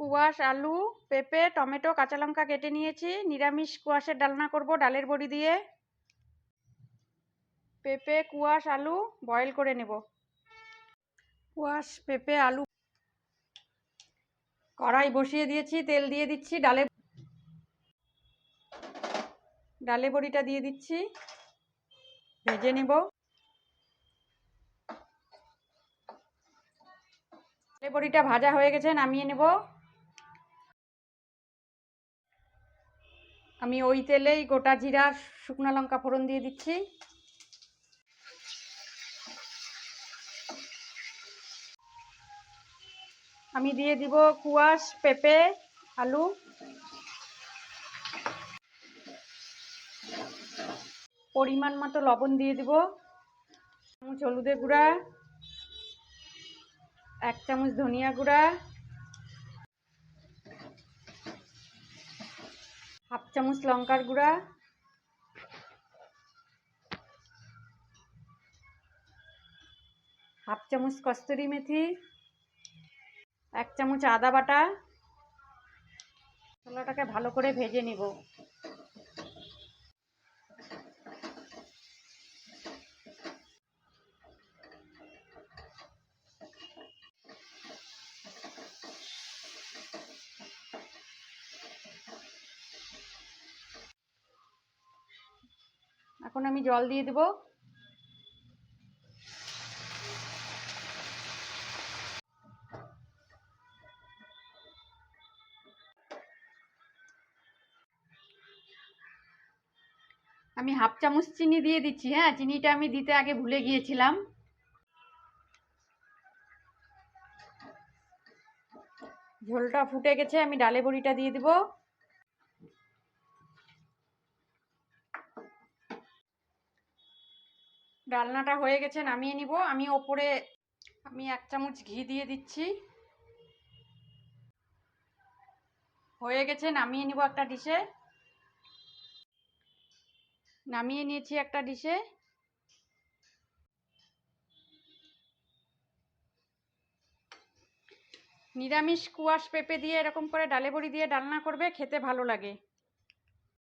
কুয়াশ, আলু, পেঁপে, টমেটো, কাঁচা লঙ্কা কেটে নিয়েছি। নিরামিষ কুয়াশের ডালনা করব ডালের বড়ি দিয়ে। পেঁপে, কুয়াশ, আলু বয়েল করে নেব। কুয়াশ, পেঁপে, আলু কড়াই বসিয়ে দিয়েছি, তেল দিয়ে দিচ্ছি। ডালে বড়িটা দিয়ে দিচ্ছি, ভেজে নেব। ডালে বড়িটা ভাজা হয়ে গেছে, নামিয়ে নেব। আমি ওই তেলেই গোটা জিরা, শুকনো লঙ্কা ফোড়ন দিয়ে দিচ্ছি। আমি দিয়ে দিব কুয়াশ, পেঁপে, আলু। পরিমাণ মতো লবণ দিয়ে দিব। চামচ হলুদের গুঁড়া, 1 চামচ ধনিয়া গুঁড়া, 1/2 চামচ লঙ্কার গুঁড়া, 1/2 চামচ কস্তুরি মেথি, 1 চামচ আদা বাটা। মশলাটাকে ভালো করে ভেজে নিব। এখন আমি জল দিয়ে দেব। আমি 1/2 চামচ চিনি দিয়ে দিচ্ছি। হ্যাঁ, চিনিটা আমি দিতে আগে ভুলে গিয়েছিলাম। ঝোলটা ফুটে গেছে, আমি ডালে বড়িটা দিয়ে দেব। ডালনাটা হয়ে গেছে, নামিয়ে নিব। আমি 1 চামচ ঘি দিয়ে দিচ্ছি। হয়ে গেছে, নামিয়ে নিব একটা ডিশে। নামিয়ে নিয়েছি একটা ডিশে। নিরামিষ কুয়াশ পেঁপে দিয়ে এরকম করে ডালে বড়ি দিয়ে ডালনা করবে, খেতে ভালো লাগে।